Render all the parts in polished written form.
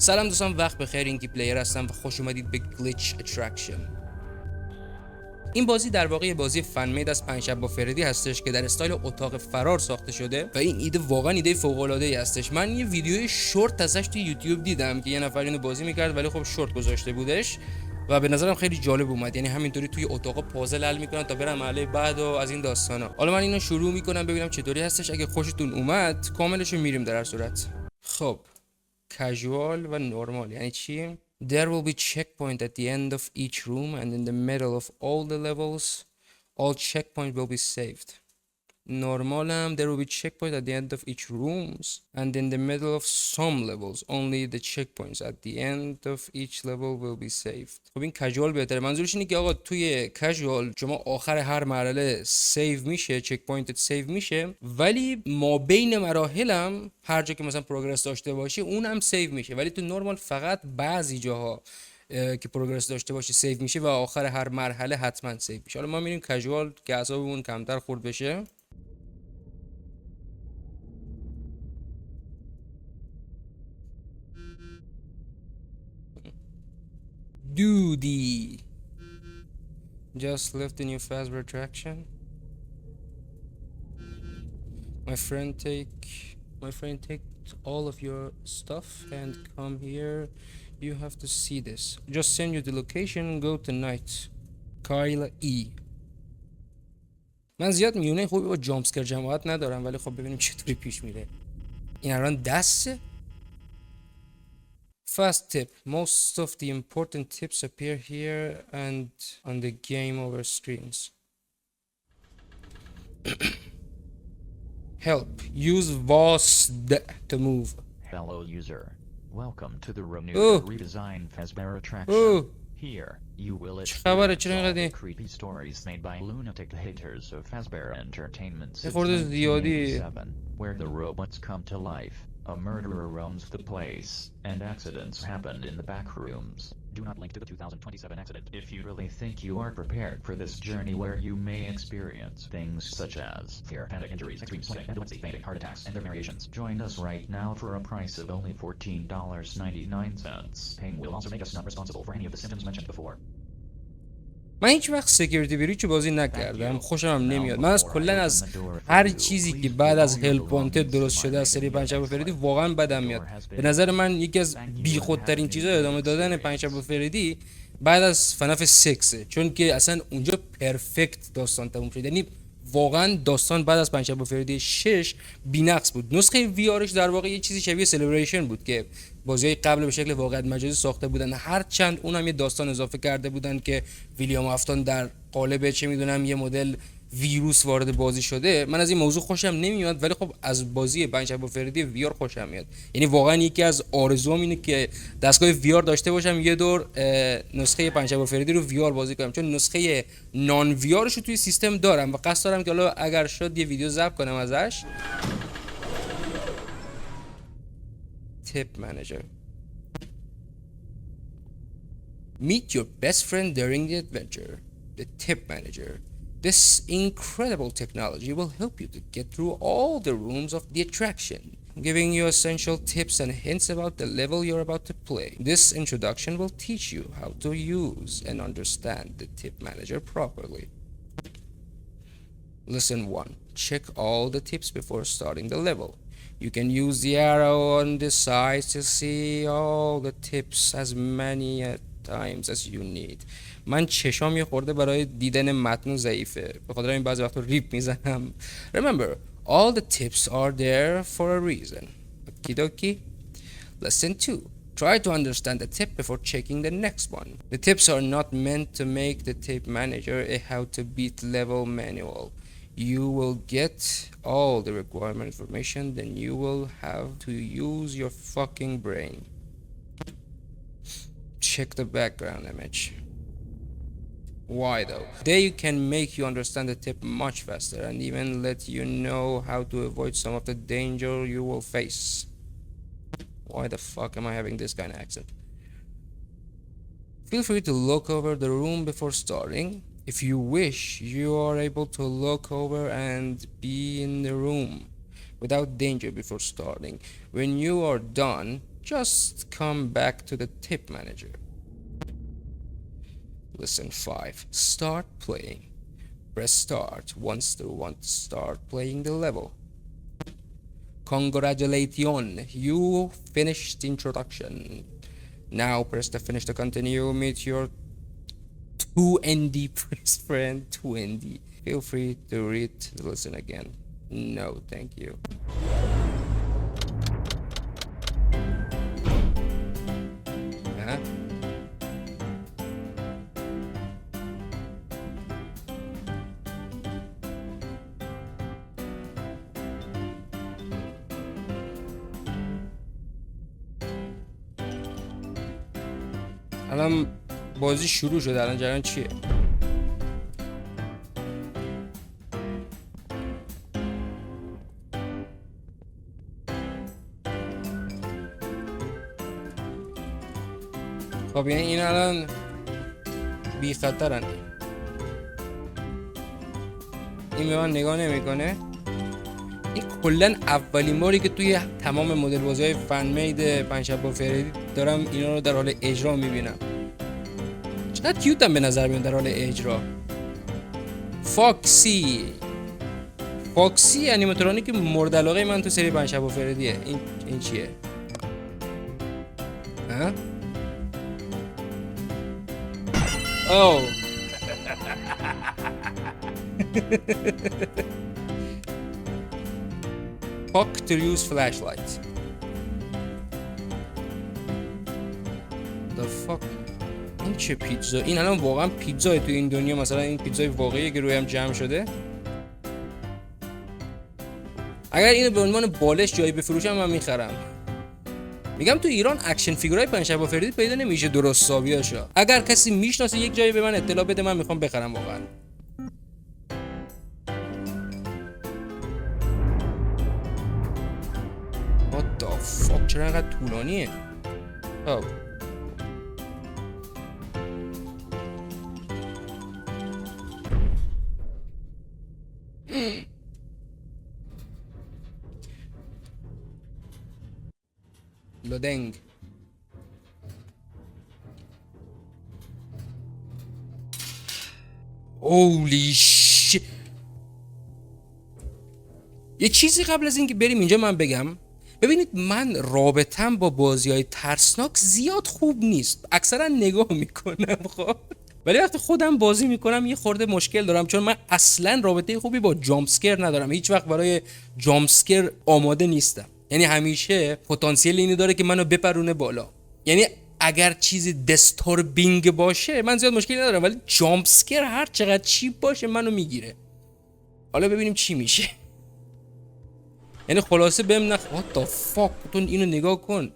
سلام دوستان، وقت بخیر. اینکی پلیر هستم و خوش اومدید به گلیچ اترکشن. این بازی در واقع بازی فن مید از پنج شب با فردی هستش که در استایل اتاق فرار ساخته شده و این ایده واقعا ایده فوق العاده ای هستش. من یه ویدیوی شورت ازش تو یوتیوب دیدم که یه نفر اینو بازی میکرد ولی خب شورت گذاشته بودش و به نظرم خیلی جالب اومد. یعنی همینطوری توی اتاق پازل حل میکنن تا برن مرحله بعد و از این داستانا. حالا من اینو شروع میکنم ببینم چطوری هستش. اگه خوشتون اومد کاملشو میریم در هر صورت. خب کژوال و نورمال یعنی چی؟ There will be checkpoint at the end of each room and in the middle of all the levels. All checkpoint will be saved. Normalم there will be checkpoint at the end of each rooms and in the middle of some levels. Only the checkpoints at the end of each level will be saved. خب این کژوال بهتره. منظورش اینه که آقا توی کژوال شما آخر هر مرحله سیو میشه، چک پوینتت سیو میشه، ولی ما بین مراحلم هر جا که مثلا پروگرس داشته باشی اونم سیو میشه، ولی تو نورمال فقط بعضی جاها که پروگرس داشته باشی سیو میشه و آخر هر مرحله حتما سیو میشه. حالا ما میریم کژوال که اعصابمون کمتر خورد بشه. Duty. Just left the new Fazbear attraction. My friend take all of your stuff and come here. You have to see this. Just send you the location. Go tonight. Kyle E. من زیاد میونه خوبی با جامپسکر جماعت ندارم ولی خب ببینیم چطوری پیش میره. این الان دسته. Fast tip. Most of the important tips appear here and on the game over screens. Help. Use VOSD to move. Fellow user, welcome to the renewed and redesigned Fazbear attraction. Here, you will experience all the creepy stories made by lunatic haters of Fazbear Entertainment since 1987, where the robots come to life, a murderer roams the place, and accidents happened in the back rooms. Do not link to the 2027 accident. If you really think you are prepared for this journey where you may experience things such as fear, panic, injuries, extreme sweating, epilepsy, fainting, heart attacks, and their variations, join us right now for a price of only $14.99. Paying will also make us not responsible for any of the symptoms mentioned before. من هیچ وقت سکیوریتی بریچ بازی نکردم، خوشم هم نمیاد. من از کلا از هر چیزی که بعد از هلپ وانتد درست شده از سری پنج شب فردی واقعا بدم میاد. به نظر من یکی از بیخودترین چیزا ادامه دادن پنج شب فردی بعد از فناف 6، چون که اصلا اونجا پرفکت داستان تموم شد. یعنی واقعا داستان بعد از پنج شب فردی 6 بی‌نقص بود. نسخه وی آرش در واقع یه چیزی شبیه سلبریشن بود که بازی‌های قبل به شکل واقعیت مجازی ساخته بودن، هر چند اونم یه داستان اضافه کرده بودن که ویلیام افتون در قالب چه میدونم یه مدل ویروس وارد بازی شده. من از این موضوع خوشم نمیاد ولی خب از بازی پنج شب فردی وی آر خوشم میاد. یعنی واقعا یکی از آرزوام اینه که دستگاه وی آر داشته باشم، یه دور نسخه پنج شب فردی رو وی آر بازی کنم، چون نسخه نان وی آرش رو توی سیستم دارم و قصد دارم که حالا اگر شد یه ویدیو ضبط کنم ازش. Tip manager. Meet your best friend during the adventure. The tip manager. This incredible technology will help you to get through all the rooms of the attraction, giving you essential tips and hints about the level you're about to play. This introduction will teach you how to use and understand the tip manager properly. Lesson 1. Check all the tips before starting the level. You can use the arrow on the sides to see all the tips as many times as you need. من چشام یه خورده برای دیدن متن ضعیفه، به خاطر این بعضی وقتا ریپ میزنم. Remember, all the tips are there for a reason. Okidoki. Lesson 2. Try to understand the tip before checking the next one. The tips are not meant to make the tip manager a how to beat level manual. You will get all the requirement information, then you will have to use your fucking brain. Check the background image. Why though? They can make you understand the tip much faster and even let you know how to avoid some of the danger you will face. Why the fuck am I having this kind of accent? Feel free to look over the room before starting. If you wish, you are able to look over and be in the room without danger before starting. When you are done, just come back to the tip manager. Listen 5. Start playing. Press start once you want to start playing the level. Congratulations, you finished introduction. Now press the finish to continue. Meet your 2ND friend 2ND. Feel free to read the lesson again. No, thank you. Huh? الان بازی شروع شده. الان جریان چیه؟ خب یعنی این الان بی خطرن. این به من نگاه نمیکنه. این کلا اولین باری که توی تمام مدل بازی‌های فن مید پنجشنبه با فردی دارم اینا رو در حال اجرا میبینم. چقدر کیوت هم به نظر میاد در حال اجرا. فاکسی انیماترونی که مورد علاقه من تو سری پنجشنبه با فردیه. این چیه؟ ها؟ Oh. Fuck to use flashlight. The fuck. این چه پیتزا؟ این الان واقعا پیتزا تو این دنیا؟ مثلا این پیتزای واقعیه که رویم جمع شده؟ اگر اینو به عنوان بالش جایی بفروشم من میخرم. میگم تو ایران اکشن فیگورای پنجشنبه با فردی پیدا نمیشه درست حسابیاشا. اگر کسی میشناسه یک جایی به من اطلاع بده، من میخوام بخرم واقعا. What the fuck؟ چرا اینقدر طولانیه؟ خب لودنگ. اولی ش... یه چیزی قبل از اینکه بریم اینجا من بگم. ببینید من رابطم با بازی‌های ترسناک زیاد خوب نیست. اکثرا نگاه میکنم خب، ولی وقتی خودم بازی میکنم یه خورده مشکل دارم، چون من اصلا رابطه خوبی با جامپسکر ندارم. هیچ وقت برای جامپسکر آماده نیستم. یعنی همیشه پتانسیل اینو داره که منو بپرونه بالا. یعنی اگر چیزی دستوربینگ باشه من زیاد مشکلی ندارم، ولی جامپسکر هر چقدر چیپ باشه منو میگیره. حالا ببینیم چی میشه. یعنی خلاصه بهم نخ what the fuck، تو اینو نگاه کن،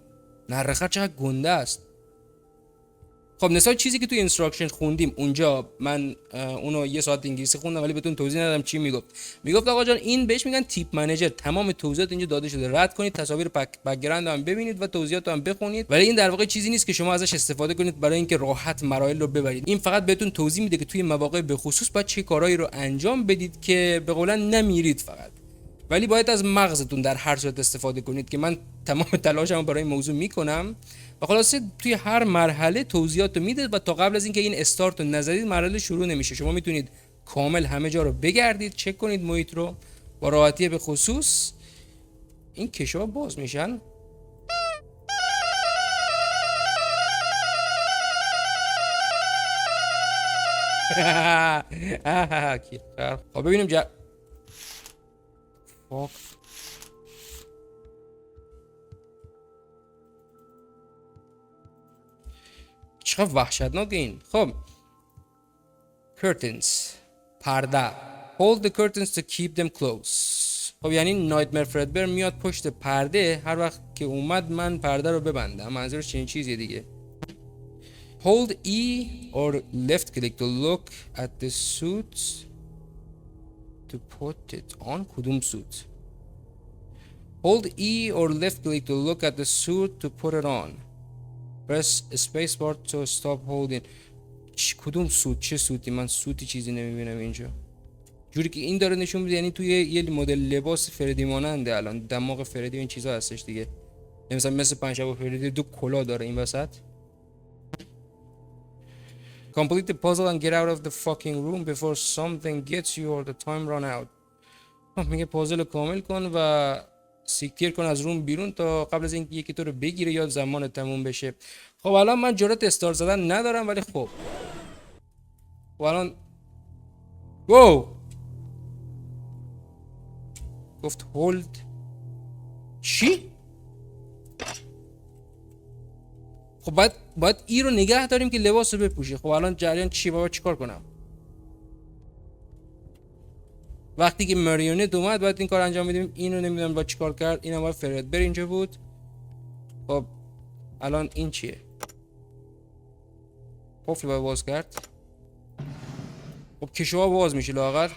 نرخه چقدر گنده است. خب مثلا چیزی که توی اینستراکشن خوندیم اونجا، من اونو یه ساعت انگلیسی خوندم ولی بهتون توضیح ندادم چی میگفت آقا جان این بهش میگن تیپ منیجر. تمام توضیحات اینجا داده شده، رد کنید، تصاویر بک‌گراند هم ببینید و توضیحات هم بخونید. ولی این در واقع چیزی نیست که شما ازش استفاده کنید برای اینکه راحت مراحل رو ببرید. این فقط بهتون توضیح میده که توی مواقع به خصوص باید چه کارهایی رو انجام بدید که به قولن نمیرید فقط، ولی باید از مغزتون در هر صورت استفاده کنید که من تمام تلاشمو برای این موضوع میکنم. و خلاصه توی هر مرحله توضیحات رو میده و تا قبل از اینکه این استارت رو نزدید مرحله شروع نمیشه. شما میتونید کامل همه جا رو بگردید، چک کنید محیط رو با راحتی. به خصوص این کشوها باز میشن. خب ببینیم چقدر وحشتناک این. خب curtains، پرده. hold the curtains to keep them closed. خب یعنی نایتمر فردبر میاد پشت پرده، هر وقت که اومد من پرده رو ببندم. منظورش چنین چیزیه دیگه. hold E or left click to look at the suit to put it on. کدوم سوت؟ hold E or left click to look at the suit to put it on. press space bar to stop holding. کدوم سوت؟ چه سوتی؟ من سوتی چیزی نمیبینم اینجا. جوری که این داره نشون میده یعنی توی یه مدل لباس فردی ماننده. الان دماغ فردی و این چیزا هستش دیگه. مثل پنجشنبه و فریدی دو کلا داره این وسط. Complete the puzzle and get out of the fucking room before something gets you or the time run out. میگه پازل رو کامل کن و سیکتیر کن از روم بیرون تا قبل از اینکه یکی تو رو بگیره یا زمان تموم بشه. خب الان من جرأت استار زدن ندارم ولی خب الان گفت هولد چی؟ خب باید ای رو نگه داریم که لباس رو بپوشی. خب الان جریان چی؟ بابا چیکار کنم؟ وقتی که ماریونت اومد باید این کار انجام بدیم. اینو نمیدونم با چیکار کرد. اینا باید فردبر اینجا بود. خب الان این چیه؟ قفل باید باز کرد. خب کشوها باز میشه لاغر.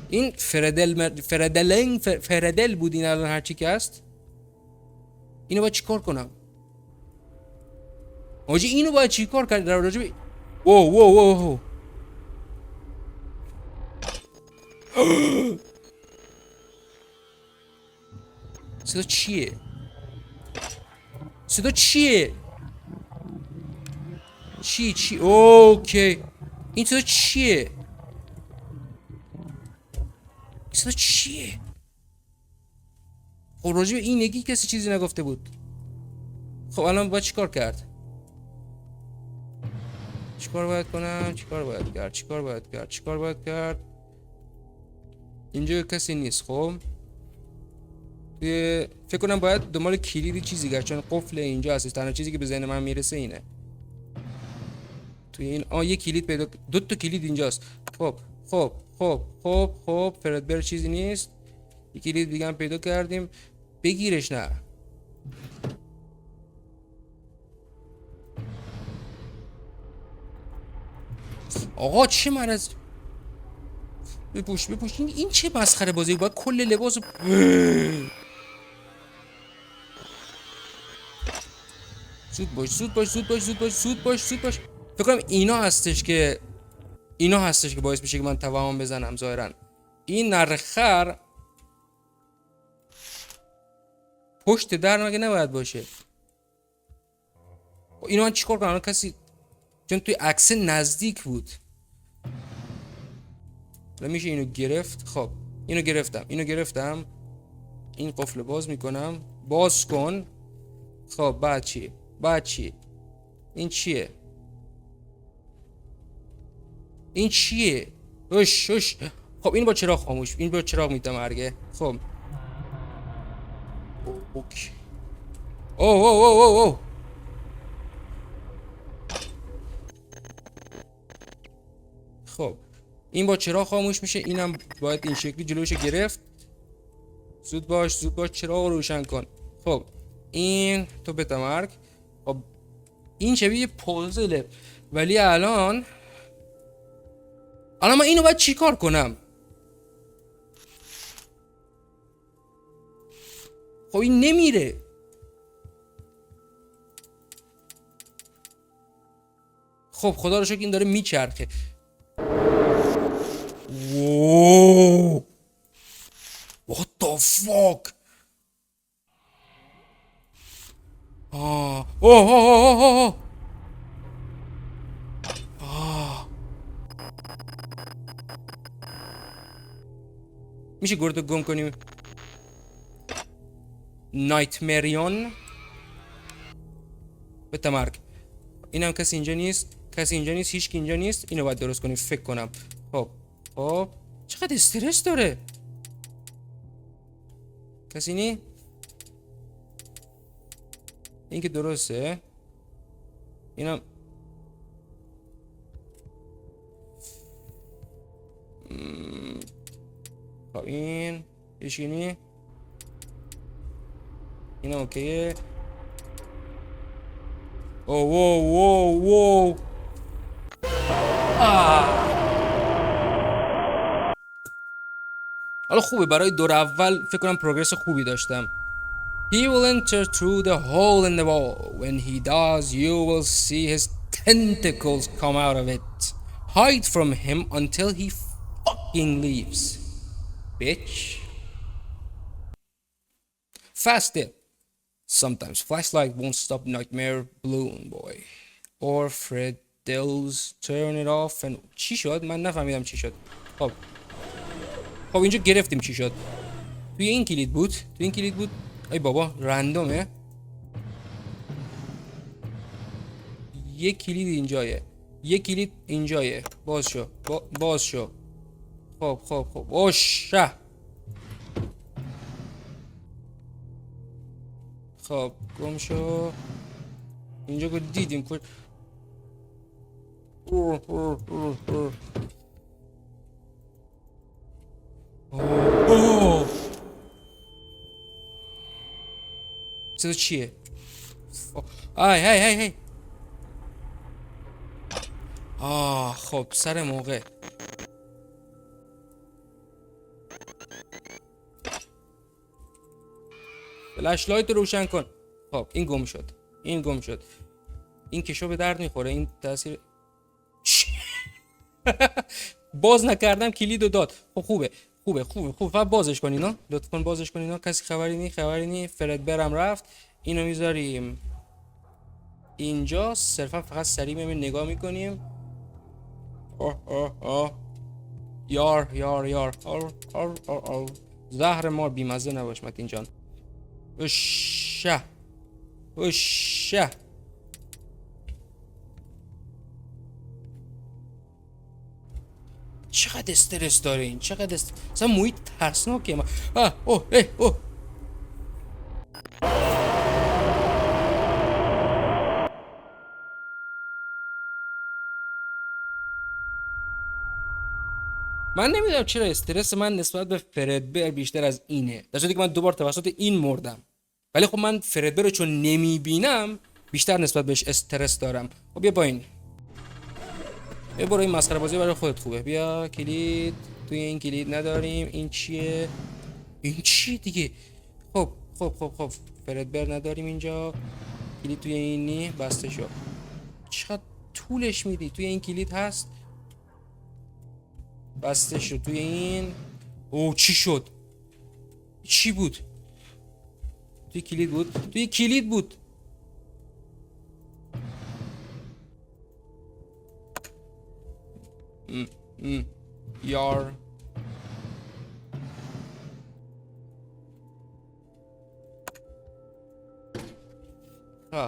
این فردل بود. این الان هرچی که هست. اینو باید چیکار کنم؟ آجی اینو باید چیکار کرد؟ در راجع به صدا چیه؟ چی اوکی. این صدا چیه؟ خب راجع به این نگی کسی چیزی نگفته بود. خب الان باید چیکار کرد؟ چیکار باید کرد؟ اینجا کسی نیست. خب فکر کنم باید دنبال کلیدی چیزی گشت چون قفل اینجا هست. تنها چیزی که به ذهن من میرسه اینه. توی این یه کلید پیدا، دو تا کلید اینجاست. خب فردبر چیزی نیست. یه کلید دیگه هم پیدا کردیم. بگیرش. نه آقا چه مرض. بپوش این چه مسخره بازی. باید کل لباس زود باش. فکر کنم اینا هستش که باعث میشه که من توهم بزنم. ظاهرا این نرخر پشت در مگه نباید باشه؟ اینو من چیکار کنم؟ کسی چون توی عکس نزدیک بود. میشه اینو گرفت. خب اینو گرفتم. این قفل باز میکنم. باز کن. خب بعد چی؟ این چیه؟ اوش. خب این با چراغ خاموش. این با چراغ میتم مرگه. خب اوکی. او خب این با چراغ خاموش میشه. اینم باید این شکلی جلوش گرفت. زود باش چراغ رو روشن کن. خب این تو بتمرگ. خب این شبیه پازله ولی الان من اینو باید چی کار کنم؟ خب این نمیره. خب خدا رو شکر این داره میچرخه. What the fuck؟ میشه گردو گم کنیم. نایتمریون به تمرگ. اینم کسی اینجا نیست. هیچ کی اینجا نیست. اینو باید درست کنیم فکر کنم. خب چقدر استرس داره. کسی نی؟ این که درسته. اینم خب این هیچکی نی. اینم اوکیه. واو حالا خوبه. برای دور اول فکر کنم پروگرس خوبی داشتم. He will enter through the hole in the wall. When he does, you will see his tentacles come out of it. Hide from him until he fucking leaves. Bitch. Faster. Sometimes flashlight won't stop nightmare balloon boy. Or Fred Dells turn it off and چی شد؟ من نفهمیدم چی شد. خب اینجا گرفتیم چی شد. توی این کلید بود. ای بابا رندومه. یک کلید اینجایه. باز شو. خب اوشه. خب گم شو. اینجا که دیدیم کل صدا چیه؟ ای خب سر موقع. فلش لایت رو روشن کن. خب این گم شد. این کشو به درد میخوره. این تاثیر باز نکردم کلیدو داد. خب خوبه فقط بازش کنین. لطفاً بازش کنین. کسی خبری نی. فرد برم رفت. اینو میذاریم اینجا. صرفا فقط سریع میایم نگاه میکنیم. یار زهر مار بیمزه نباش متین جان. اوشه چقدر استرس داره این. اصلا محیط ترسناکه. من نمیدونم چرا استرس من نسبت به فردبر بیشتر از اینه، در صورتی که من دوبار توسط این مردم. ولی خب من فردبر رو چون نمیبینم بیشتر نسبت بهش استرس دارم. خب بیا با این. بیا برو این مسخره بازی برای خودت خوبه. بیا کلید. توی این کلید نداریم. این چیه دیگه؟ خب فردبر نداریم اینجا. کلید توی اینی بسته شد. چقدر طولش میدی؟ توی این کلید هست. بسته شد. توی این چی شد؟ چی بود؟ توی کلید بود. یار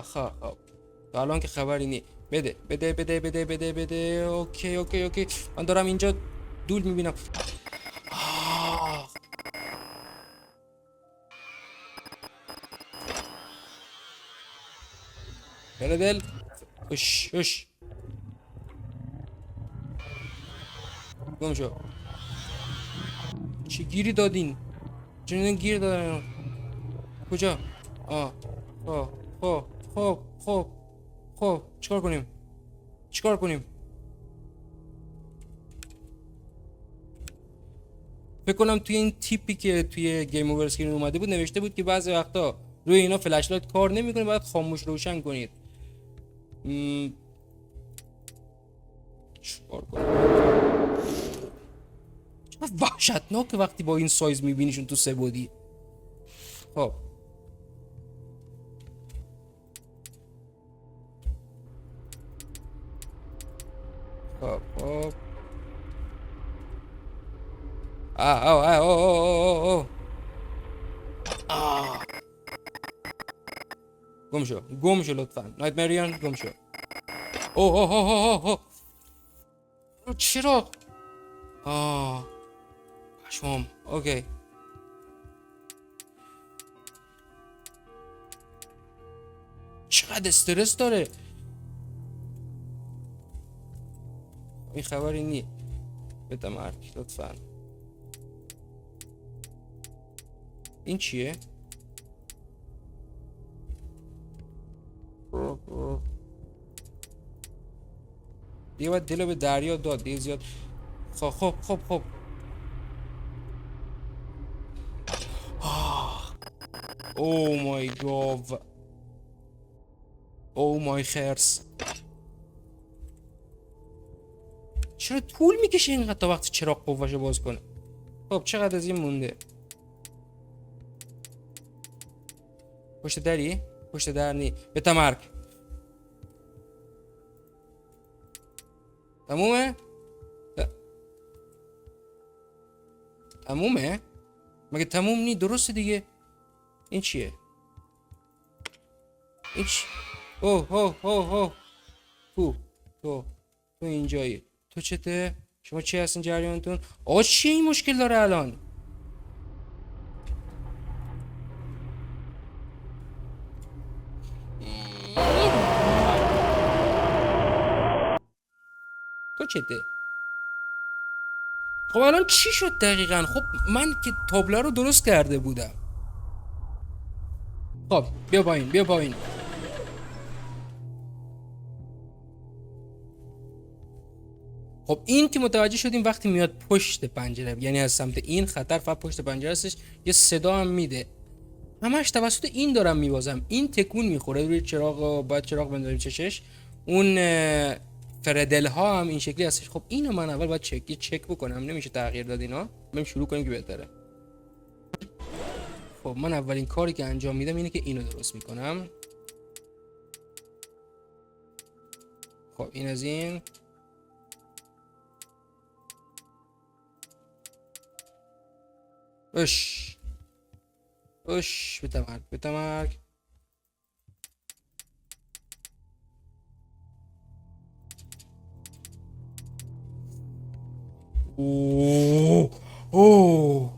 خب الان که خبری نی. بده. اوکی. من دارم اینجا دول میبینم. دل اش گم شو. چی گیری دادین؟ چنین گیر دادن کجا؟ خب چیکار کنیم؟ فکر کنم توی این تیپی که توی گیم اوور اسکرین اومده بود نوشته بود که بعضی وقتا روی اینا فلش لایت کار نمیکنه، باید خاموش روشن کنید. چیکار کنم؟ وحشتناکه وقتی با این سایز میبینیشون تو سه بعدی. خب گم شو لطفا. نایتمریان گم شو. چرا؟ پشمام. اوکی. چقدر استرس داره. این خبری نی. بده مرک لطفا. این چیه؟ دیگه باید دلو به دریا داد. دیگه زیاد. خب او مای گاو. او مای خرس. چرا طول میکشه اینقدر تا وقتی چراغ قواشو باز کنه؟ خب چقدر از این مونده؟ پشت دری؟ پشت در نی. به تمرگ. تمومه؟ تمومه؟ مگه تموم نی؟ درسته دیگه. این چیه؟ این چی؟ اوه تو اینجایی. تو چته؟ شما چی هستین جریانتون؟ آقا چیه این مشکل داره الان؟ تو چته؟ خب الان چی شد دقیقا؟ خب من که تابلو رو درست کرده بودم. خب بیا پایین. خب این که متوجه شدیم وقتی میاد پشت پنجره، یعنی از سمت این خطر فقط پشت پنجره هستش، یه صدا هم میده. همش توسط این دارم میوازم. این تکون میخوره روی چراغ و باید چراغ بندازیم چشش. اون فردل ها هم این شکلی هستش. خب اینو من اول باید چک بکنم. نمیشه تغییر داد اینا. بریم شروع کنیم که بهتره. خب من اولین کاری که انجام میدم اینه که اینو درست میکنم. خب این از این. اش به تمرگ. اوه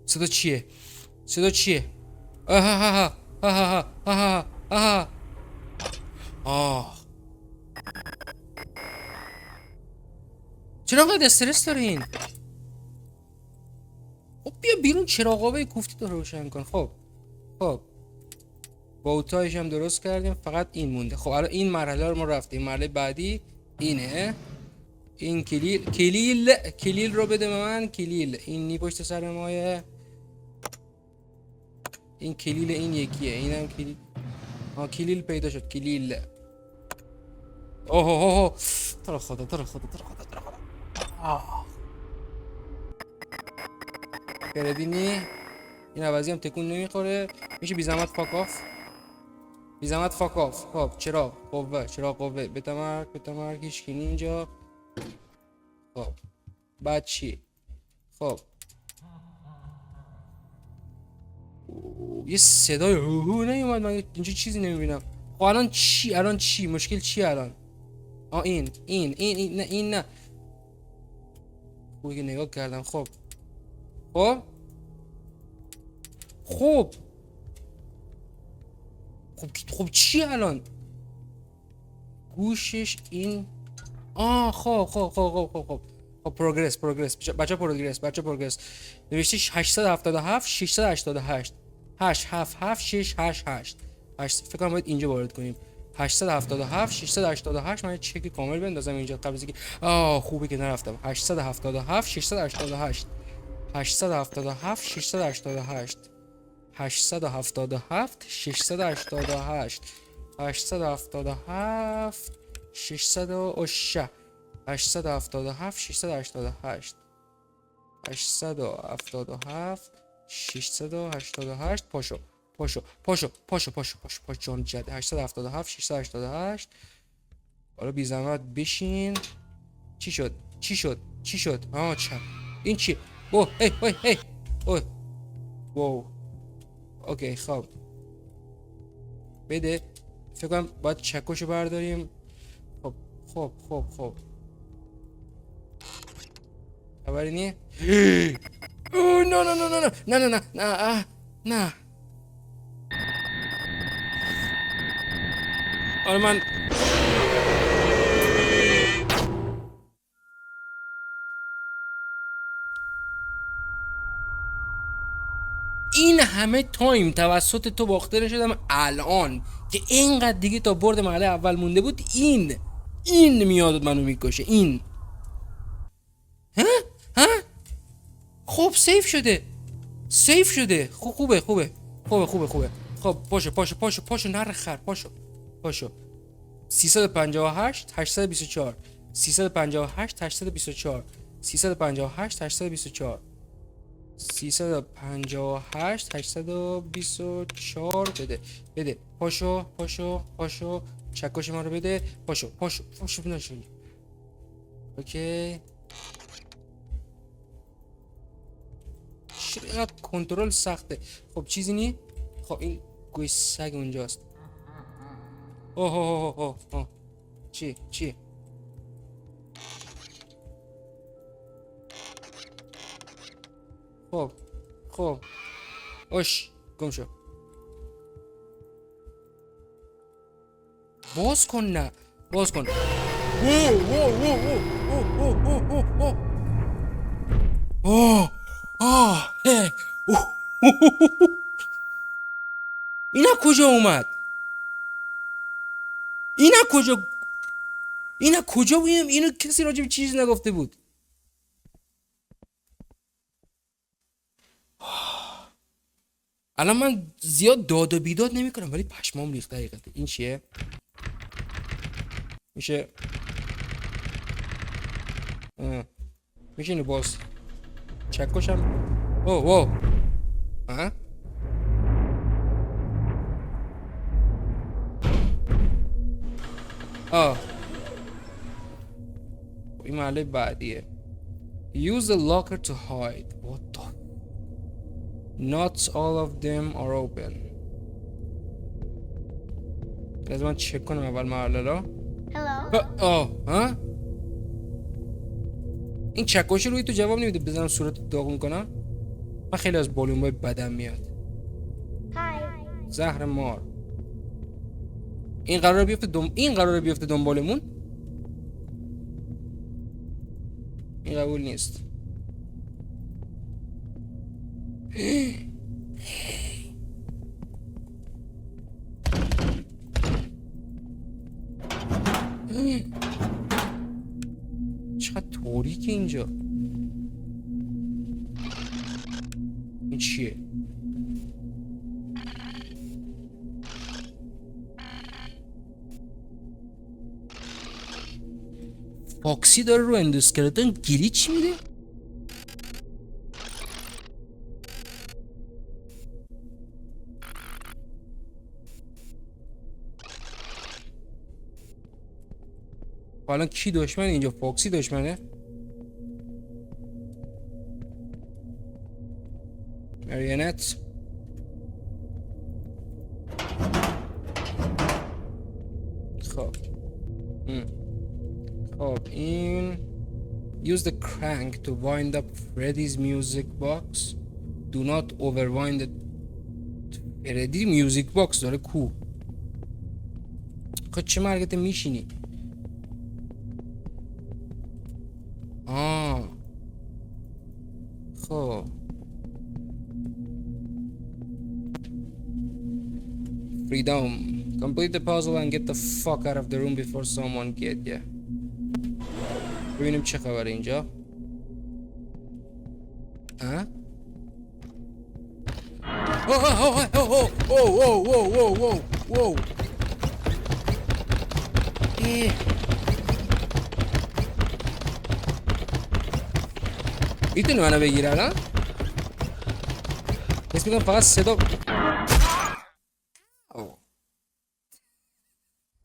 صدا چیه؟ آها چرا انقدر استرس دارین؟ خب بیا بیرون، چراغابه کوفتی تو روشن کن. خب باوتایش هم درست کردیم، فقط این مونده. خب الان این مرحله رو ما رفتیم. مرحله بعدی اینه. این کلیل رو بده به من. کلیل این نی پشت سر مایه. این کلیل این یکیه. اینم کلیل. کلیل پیدا شد. کلیل. اوه تو رو خدا. بردینی این عوضی هم تکون نمیخوره. میشه بی زحمت فاک آف. خب چراغ قوه. به تمرگ هیچ کی اینجا. خب بعد چی؟ خب یه صدای نیومد. من اینجا چیزی نمیبینم. خب الان چی؟ مشکل چی الان؟ این نه. خوبی که نگاه کردم. خب چی الان؟ گوشش این. خب پروگرس. بچه پروگرس نوشته 877 688 877 688. فکر کنم باید اینجا وارد کنیم. 877 688. من چک کامل بندازم اینجا قبل از اینکه خوبه که نرفتم. 877 688 877 688 877 688 877 688 877 688 877 688. پاشو جان جده. 877 688. حالا بی زحمت بشین. چی شد؟ چپ. این چی؟ هی واو. اوکی خب بده. فکر کنم باید چکشو برداریم. خب خبری نی؟ نه. آره من این همه تایم توسط تو باخته نشدم الان که اینقدر دیگه تا برد مرحله اول مونده بود. این میاد منو میکشه. این ها خب سیف شده. خوبه. خب پاشو نرخر. پاشو 358 824 358 824 358 824 358 824 بده پاشو چکش ما رو بده. پاشو نشونی. اوکی چرا اینقدر کنترل سخته؟ خب چیزی نی؟ خب این گوی سگ اونجاست. اوه چی خب اوش گم شو. باز کن. اینا کجا اومد؟ اینا کجا بود؟ اینو کسی راجع به چیز نگفته بود. الان من زیاد داد و بیداد نمی کنم ولی پشمام ریخته حقیقت. این چیه؟ میشه اینو باز چکشم. اوه این محله بعدیه. Use the locker to hide. What the? Not all of them are open. لازم من چک کنم اول محله را. Hello. این چکش روی تو جواب نمیده بزنم صورت داغون کنم. من خیلی از بالون‌های بدم میاد. زهر مار. این قراره بیفته دنبالمون. این قبول نیست. چقدر تاریکه اینجا. این چیه؟ فاکسی داره رو اندوسکلتون گلیچ میده. حالا کی دشمنه اینجا؟ فاکسی دشمنه. مارینت خب این use the crank to wind up Freddy's music box. Do not overwind it. Freddy music box داره کو. خب چه مرگت میشینی؟ خب freedom. Complete the puzzle and get the fuck out of the room before someone get ya. ببینیم چه خبره اینجا. میتونی منو بگیره الان؟ بس میگم فقط صدا.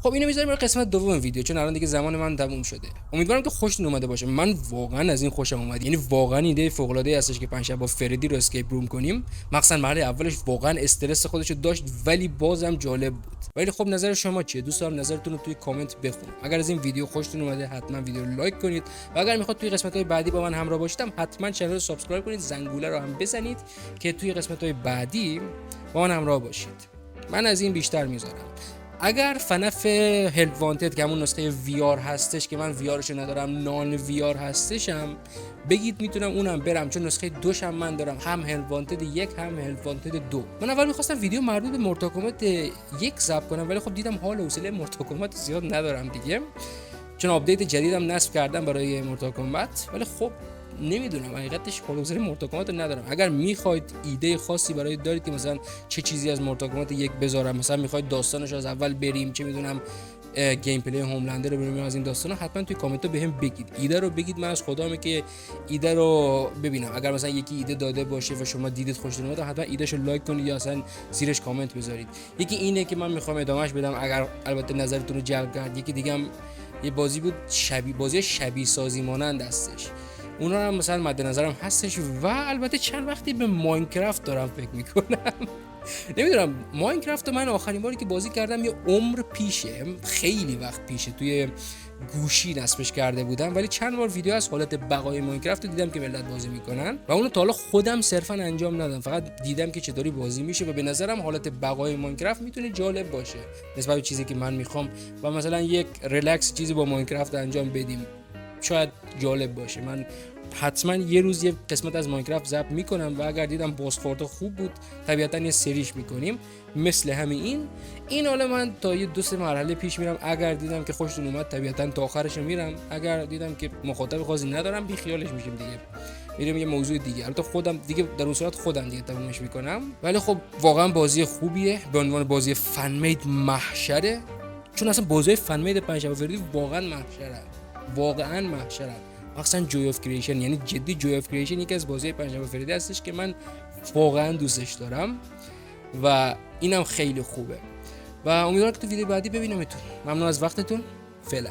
خب اینو میذاریم برای قسمت دوم ویدیو چون الان دیگه زمان من تموم شده. امیدوارم که خوشتون اومده باشه. من واقعا از این خوشم اومد. یعنی واقعا ایده فوق العاده ای هستش که پنج شب با فردی رو اسکیپ روم کنیم. مخصوصا مرحله اولش واقعا استرس خودشو داشت ولی بازم جالب بود. ولی خب نظر شما چیه؟ دوست دارم نظرتون رو توی کامنت بخونم. اگر از این ویدیو خوشتون اومده حتما ویدیو رو لایک کنید و اگر میخواد توی قسمت‌های بعدی با من همراه باشید حتما کانال رو سابسکرایب کنید، زنگوله رو هم بزنید که توی قسمت‌های بعدی با من همراه باشید. من از این بیشتر میذارم. اگر فنف هلپ وانتد که همون نسخه وی آر هستش که من وی آرشو ندارم نان وی آر هستشم بگید میتونم اونم برم چون نسخه دوشم من دارم، هم هلپ وانتد 1 هم هلپ وانتد 2. من اول میخواستم ویدیو مربوط به مورتال کامبات 1 ضبط کنم ولی خب دیدم حال و حوصله مورتال کامبات زیاد ندارم دیگه چون آپدیت جدیدم نصب کردم برای مورتال کامبات. ولی خب نمیدونم حقیقتش حوصله مورتال کامبات رو ندارم. اگر میخواید ایده خاصی برای دارید که مثلا چه چیزی از مورتال کامبات 1 بذارم، مثلا میخواید داستانش از اول بریم، چه میدونم گیم پلی هوملندر رو ببینیم از این داستانا، حتما توی کامنت ها بهم بگید. ایده رو بگید، من از خدامه که ایده رو ببینم. اگر مثلا یکی ایده داده باشه و شما دیدید خوشتون اومد، حتما ایدهشو لایک کنید یا اصلا زیرش کامنت بذارید. یکی اینه که من میخوام ادامهش بدم اگر البته نظرتون رو جلب کرد. یکی دیگه هم یه بازی بود بازی شبیه سازی مانند هستش، اونا هم مثلا مد نظرم هستش. و البته چند وقتی به ماینکرافت دارم فکر میکنم. نمیدونم، ماینکرافت من آخرین باری که بازی کردم یه عمر پیشه، خیلی وقت پیشه، توی گوشی نصبش کرده بودم، ولی چند بار ویدیو از حالت بقای ماینکرافت رو دیدم که ملت بازی میکنن و اونو تا حالا خودم صرفا انجام ندادم، فقط دیدم که چطوری بازی میشه و به نظرم حالت بقای ماینکرافت میتونه جالب باشه نسبت به چیزی که من میخوام و مثلا یک ریلکس چیزی با ماینکرافت انجام بدیم، شاید جالب باشه. من حتما یه روز یه قسمت از ماینکرافت ضبط میکنم و اگر دیدم بازخورد خوب بود طبیعتا یه سریش میکنیم مثل همین این. حالا من تا یه 2-3 مرحله پیش میرم، اگر دیدم که خوشتون اومد طبیعتا تا آخرش میرم، اگر دیدم که مخاطب خاصی ندارم بی خیالش میشیم دیگه، میریم یه موضوع دیگه. البته خودم دیگه در اون صورت خودم دیگه تمومش میکنم. ولی خب واقعا بازی خوبیه، به عنوان بازی فن مید محشره، چون اصلا بازی فن مید پنجشنبه فردی واقعا محشره. مثلا جوی آف کریشن، یعنی جدی جوی آف کریشن یکی از بازی پنجشنبه فردی هستش که من واقعا دوستش دارم و اینم خیلی خوبه و امیدوارم که تو ویدیو بعدی ببینمتون. ممنون از وقتتون. فعلا.